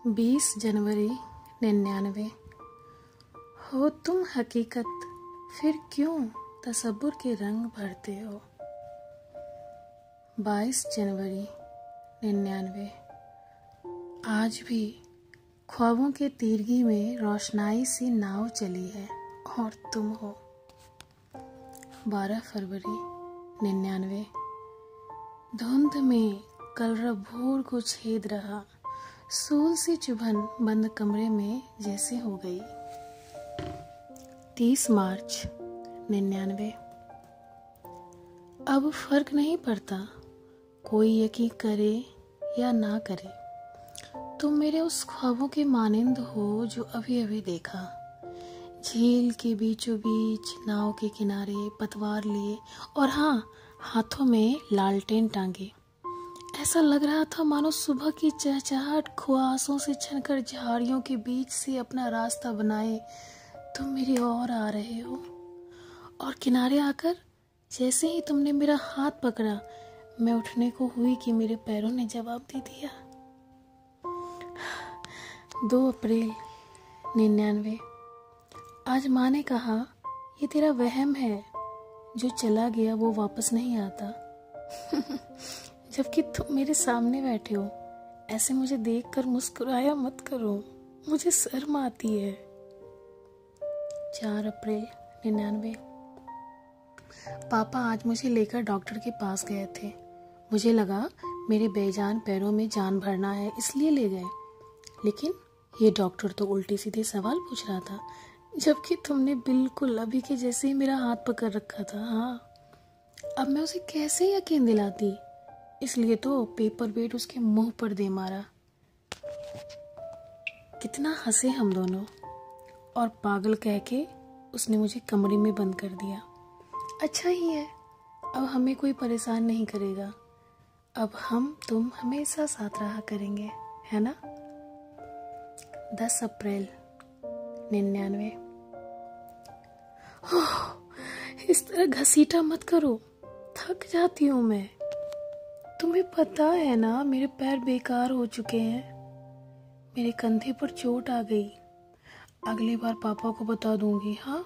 20 जनवरी 1999। हो तुम हकीकत, फिर क्यों तसब्बुर के रंग भरते हो। 22 जनवरी 1999। आज भी ख्वाबों के तीरगी में रोशनाई सी नाव चली है और तुम हो। 12 फरवरी 1999। धुंध में कलरब भोर को छेद रहा, सूल सी चुभन बंद कमरे में जैसे हो गई। 30 मार्च 1999। अब फर्क नहीं पड़ता कोई यकीन करे या ना करे, तुम मेरे उस ख्वाबों के मानिंद हो जो अभी अभी देखा। झील के बीचों बीच नाव के किनारे पतवार लिए और हाँ, हाथों में लालटेन टांगे। ऐसा लग रहा था मानो सुबह की चहचहाट ख्वासों से छनकर झाड़ियों के बीच से अपना रास्ता बनाए तुम मेरी ओर आ रहे हो। और किनारे आकर जैसे ही तुमने मेरा हाथ पकड़ा, मैं उठने को हुई कि मेरे पैरों ने जवाब दे दिया। 2 अप्रैल 1999। आज माँ ने कहा, ये तेरा वहम है, जो चला गया वो वापस नहीं आता। जबकि तुम मेरे सामने बैठे हो, ऐसे मुझे देखकर मुस्कुराया मत करो, मुझे शर्म आती है। 4 अप्रैल 1999। पापा आज मुझे लेकर डॉक्टर के पास गए थे। मुझे लगा मेरे बेजान पैरों में जान भरना है, इसलिए ले गए। लेकिन ये डॉक्टर तो उल्टे सीधे सवाल पूछ रहा था, जबकि तुमने बिल्कुल अभी के जैसे ही मेरा हाथ पकड़ रखा था। हाँ, अब मैं उसे कैसे यकीन दिलाती, इसलिए तो पेपर वेट उसके मुंह पर दे मारा। कितना हंसे हम दोनों, और पागल कह के उसने मुझे कमरे में बंद कर दिया। अच्छा ही है, अब हमें कोई परेशान नहीं करेगा। अब हम तुम हमेशा साथ रहा करेंगे, है ना। 10 अप्रैल 1999। इस तरह घसीटा मत करो, थक जाती हूँ मैं। तुम्हें पता है ना, मेरे पैर बेकार हो चुके हैं। मेरे कंधे पर चोट आ गई। अगली बार पापा को बता दूंगी। हाँ,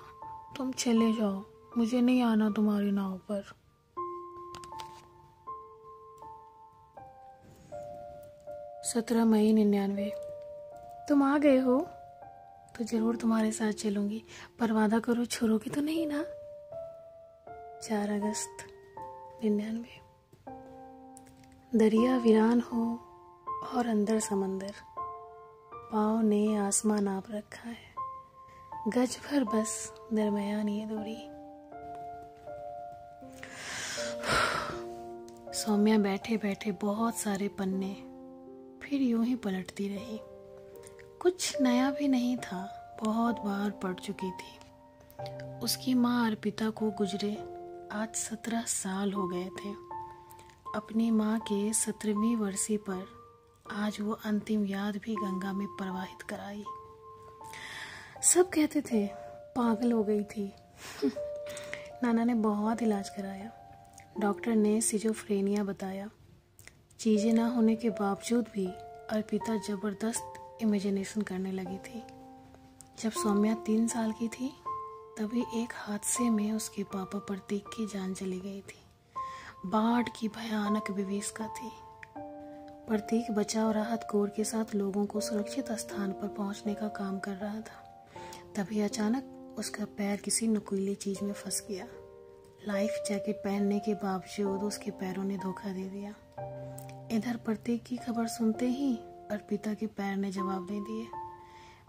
तुम चले जाओ, मुझे नहीं आना तुम्हारी नाव पर। 17 मई 1999। तुम आ गए हो तो जरूर तुम्हारे साथ चलूंगी, पर वादा करो छोड़ोगे तो नहीं ना। 4 अगस्त 1999। दरिया वीरान हो और अंदर समंदर, पाँव ने आसमां नाप रखा है, गज भर बस दरमियान ये दूरी। सौम्या बैठे बैठे बहुत सारे पन्ने फिर यूं ही पलटती रही। कुछ नया भी नहीं था, बहुत बार पढ़ चुकी थी। उसकी माँ अर्पिता को गुजरे आज 17 साल हो गए थे। अपनी माँ के 17वीं वर्षी पर आज वो अंतिम याद भी गंगा में प्रवाहित कराई। सब कहते थे पागल हो गई थी। नाना ने बहुत इलाज कराया। डॉक्टर ने सिजोफ्रेनिया बताया। चीजें ना होने के बावजूद भी अर्पिता जबरदस्त इमेजिनेशन करने लगी थी। जब सौम्या 3 साल की थी, तभी एक हादसे में उसके पापा प्रतीक की जान चली गई थी। बाढ़ की भयानक विभीषिका थी। प्रतीक बचाव राहत कोर के साथ लोगों को सुरक्षित स्थान पर पहुंचने का काम कर रहा था। तभी अचानक उसका पैर किसी नुकीली चीज में फंस गया। लाइफ जैकेट पहनने के बावजूद उसके पैरों ने धोखा दे दिया। इधर प्रतीक की खबर सुनते ही अर्पिता के पैर ने जवाब दे दिए।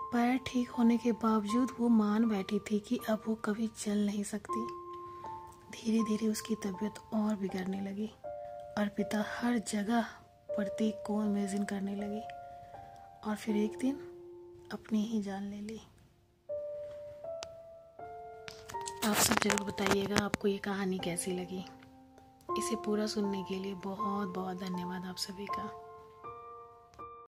पैर ठीक होने के बावजूद वो मान बैठी थी कि अब वो कभी चल नहीं सकती। धीरे धीरे उसकी तबीयत और बिगड़ने लगी। अर्पिता हर जगह प्रतीक को इमेजिन करने लगी और फिर एक दिन अपनी ही जान ले ली। आप सब जरूर बताइएगा आपको ये कहानी कैसी लगी। इसे पूरा सुनने के लिए बहुत बहुत धन्यवाद आप सभी का।